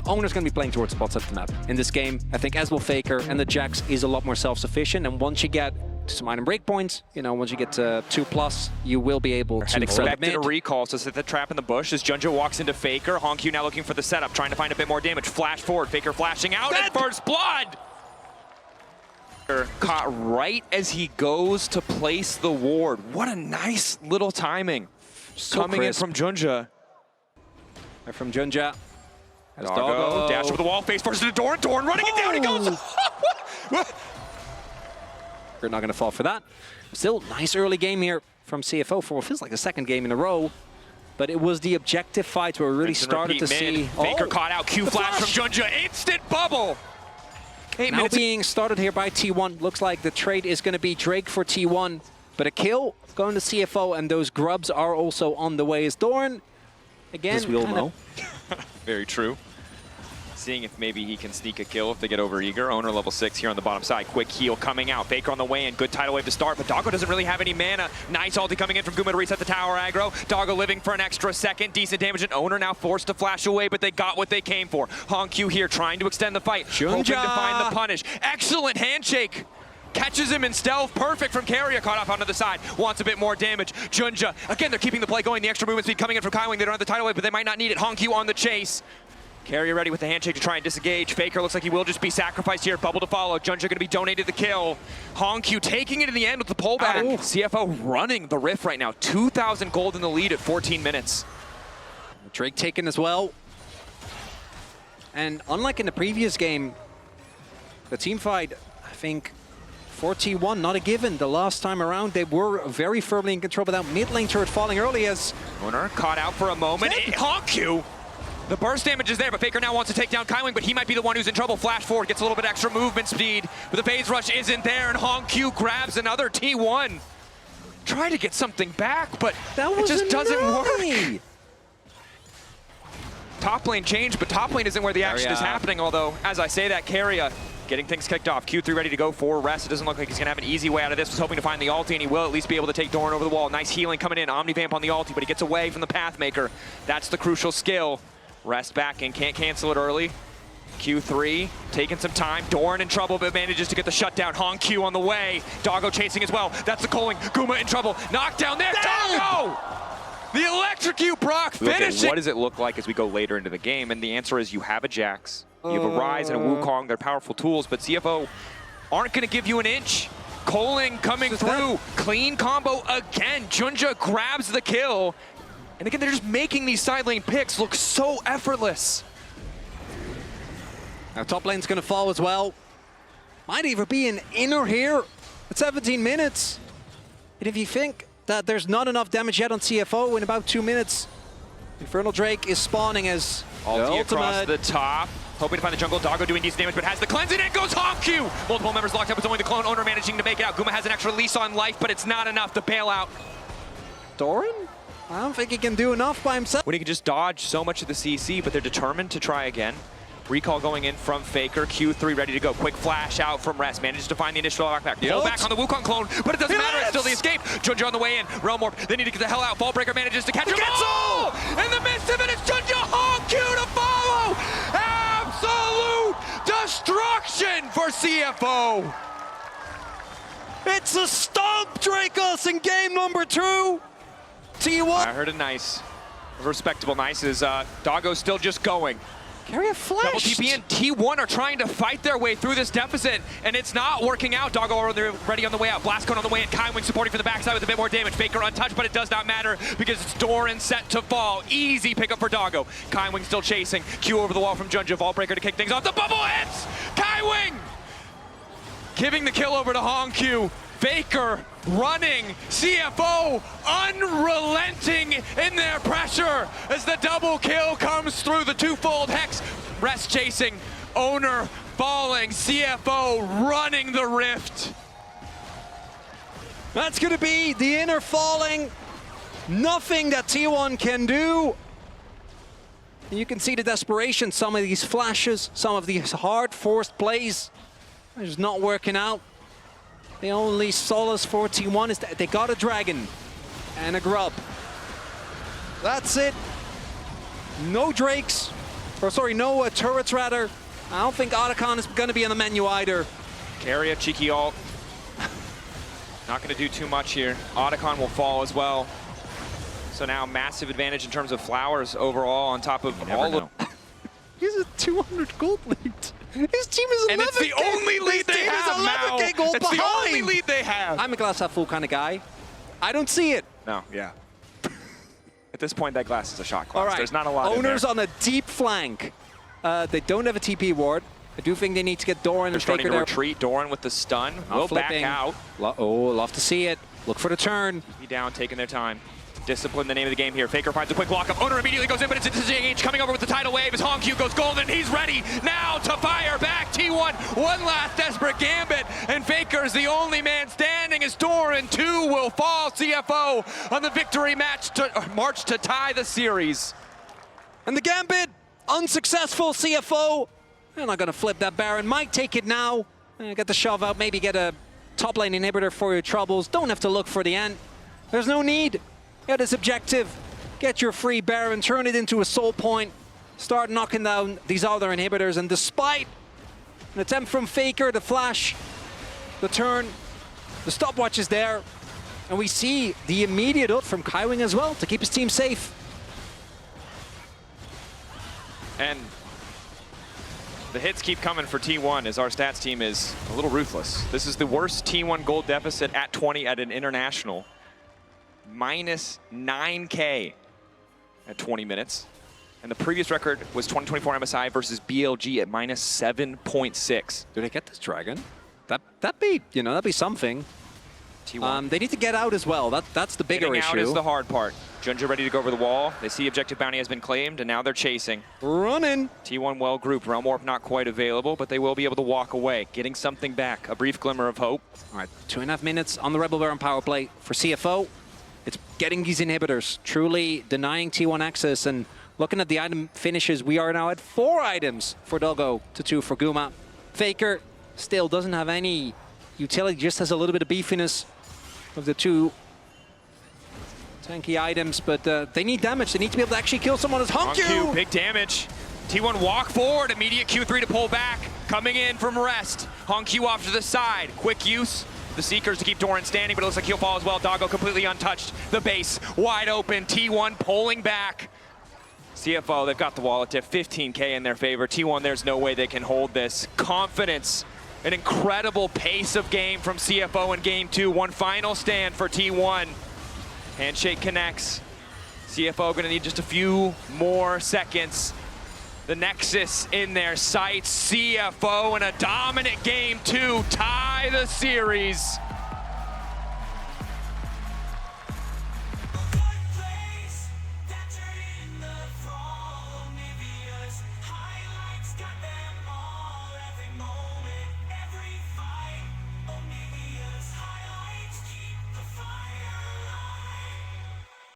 Owner's going to be playing towards spots of the map. In this game, I think as will Faker, and the Jax is a lot more self-sufficient. And once you get to some item breakpoints, you know, once you get to 2+, you will be able to... Had expected a recall, so set the trap in the bush as Junja walks into Faker. Honq now looking for the setup, trying to find a bit more damage. Flash forward, Faker flashing out, and first blood! Caught right as he goes to place the ward. What a nice little timing. So coming crisp. in from Junja. From Junja. As Doggo, dash over the wall, face first into Dorn. Dorn running it down, he goes! You're not going to fall for that. Still, nice early game here from CFO for what feels like the second game in a row. But it was the objective fights where we really started to see... Faker caught out, Q flash from Junja, instant bubble! Now being started here by T1. Looks like the trade is going to be Drake for T1. But a kill going to CFO, and those grubs are also on the way as Dorn. Again, as we all know. Very true. Seeing if maybe he can sneak a kill if they get over eager. Owner level 6 here on the bottom side. Quick heal coming out. Faker on the way in. Good tidal wave to start, but Doggo doesn't really have any mana. Nice ulti coming in from Guma to reset the tower aggro. Doggo living for an extra second. Decent damage, and Owner now forced to flash away, but they got what they came for. Honq here trying to extend the fight. Hoping to find the punish. Excellent handshake. Catches him in stealth. Perfect from Carrier. Caught off onto the side. Wants a bit more damage. Junja. Again, they're keeping the play going. The extra movement speed coming in from Kaiwing. They don't have the tidal wave, but they might not need it. Honq on the chase. Carrier ready with the handshake to try and disengage. Faker looks like he will just be sacrificed here. Bubble to follow. Junja going to be donated the kill. Honq taking it in the end with the pullback. CFO running the riff right now. 2,000 gold in the lead at 14 minutes. Drake taken as well. And unlike in the previous game, the team fight, I think, for T1, not a given. The last time around, they were very firmly in control, but that mid lane turret falling early as... Owner caught out for a moment. Honq! The burst damage is there, but Faker now wants to take down Kaiwing, but he might be the one who's in trouble. Flash forward, gets a little bit extra movement speed, but the phase rush isn't there, and Honq grabs another T1. Try to get something back, but it just doesn't work. Top lane changed, but top lane isn't where the action is happening, although, as I say that, Carrier getting things kicked off. Q3 ready to go for rest. It doesn't look like he's going to have an easy way out of this. Was hoping to find the ulti, and he will at least be able to take Dorn over the wall. Nice healing coming in. Omnivamp on the ulti, but he gets away from the Pathmaker. That's the crucial skill. Rest back and can't cancel it early. Q3 taking some time. Dorn in trouble, but manages to get the shutdown. Honq on the way. Doggo chasing as well. That's the calling. Guma in trouble. Knockdown there. Doggo! The electrocute Brock finishing. What does it look like as we go later into the game? And the answer is you have a Jax, you have a Ryze and a Wukong. They're powerful tools, but CFO aren't going to give you an inch. Coling coming through. Clean combo again. Junja grabs the kill. And again, they're just making these side lane picks look so effortless. Now top lane's going to fall as well. Might even be an inner here at 17 minutes. And if you think that there's not enough damage yet on CFO in about 2 minutes, Infernal Drake is spawning as Ulti across the top. Hoping to find the jungle. Doggo doing decent damage, but has the cleanse, and in goes Honq! Multiple members locked up. It's only the clone Owner managing to make it out. Guma has an extra lease on life, but it's not enough to bail out. Doran? I don't think he can do enough by himself. When he can just dodge so much of the CC, but they're determined to try again. Recall going in from Faker. Q3 ready to go. Quick flash out from Rest. Manages to find the initial knockback. Pull back on the Wukong clone, but it doesn't matter. It's still the escape. Junja on the way in. Realm Warp. They need to get the hell out. Fallbreaker manages to catch him. In the midst of it, it's Junja. Honq to follow. Absolute destruction for CFO. It's a stomp, Dracos, in game number 2. T1. I heard a nice, a respectable nice is Doggo's still just going. Carrier flashed. Double TP and T1 are trying to fight their way through this deficit, and it's not working out. Doggo already on the way out. Blast Cone on the way in. Kaiwing supporting from the backside with a bit more damage. Faker untouched, but it does not matter because it's Doran set to fall. Easy pickup for Doggo. Kaiwing still chasing. Q over the wall from Junja. Vaultbreaker to kick things off. The bubble hits! Kaiwing! Giving the kill over to Honq. Faker running, CFO unrelenting in their pressure as the double kill comes through the twofold hex. Rest chasing, Owner falling, CFO running the rift. That's going to be the inner falling. Nothing that T1 can do. And you can see the desperation, some of these flashes, some of these hard-forced plays. It's just not working out. The only solace for T1 is that they got a dragon and a grub. That's it. No Drakes, Or sorry, no turrets rather. I don't think Otacon is going to be on the menu either. Keria, cheeky ult. Not going to do too much here. Otacon will fall as well. So now massive advantage in terms of flowers overall on top of all of... He's a 200 gold lead. His team is 11K. And it's the only lead they have now. It's the only lead they have. I'm a glass half full kind of guy. I don't see it. No, yeah. At this point, that glass is a shot glass. All right. There's not a lot Owners in on a deep flank. They don't have a TP ward. I do think they need to get Doran and Faker starting to there. retreat. Doran with the stun. Will back out. Oh, love to see it. Look for the turn. Be down, taking their time. Discipline, the name of the game here. Faker finds a quick lockup. Owner immediately goes in, but it's into JH coming over with the tidal wave as Hongq goes golden. He's ready now to fire back. T1, one last desperate gambit, and Faker's the only man standing as Doran 2 will fall. CFO on the victory march to tie the series. And the gambit, unsuccessful. CFO, they're not going to flip that Baron. Might take it now. Get the shove out, maybe get a top lane inhibitor for your troubles. Don't have to look for the end. There's no need. Get this objective, get your free Baron, turn it into a soul point, start knocking down these other inhibitors, and despite an attempt from Faker, the flash, the turn, the stopwatch is there, and we see the immediate ult from Kaiwing as well to keep his team safe. And the hits keep coming for T1 as our stats team is a little ruthless. This is the worst T1 gold deficit at 20 at an international. Minus 9K at 20 minutes. And the previous record was 2024 MSI versus BLG at minus 7.6. Do they get this dragon? That'd be something. T1. They need to get out as well. That's the bigger issue. Getting out is the hard part. Junja ready to go over the wall. They see objective bounty has been claimed, and now they're chasing. Running. T1 well grouped. Realm Warp not quite available, but they will be able to walk away, getting something back. A brief glimmer of hope. All right, 2.5 minutes on the Rebel Baron power play for CFO. It's getting these inhibitors, truly denying T1 access, and looking at the item finishes, we are now at 4 items for Doggo to 2 for Guma. Faker still doesn't have any utility, just has a little bit of beefiness of the 2 tanky items, but they need damage. They need to be able to actually kill someone as Hongq. Big damage. T1 walk forward, immediate Q3 to pull back. Coming in from rest. Hongq off to the side. Quick use. The Seekers to keep Doran standing, but it looks like he'll fall as well. Doggo completely untouched. The base wide open. T1 pulling back. CFO, they've got the wall at 15K in their favor. T1, there's no way they can hold this. Confidence, an incredible pace of game from CFO in game 2. One final stand for T1. Handshake connects. CFO gonna need just a few more seconds. The Nexus in their sights. CFO in a dominant game 2 tie the series.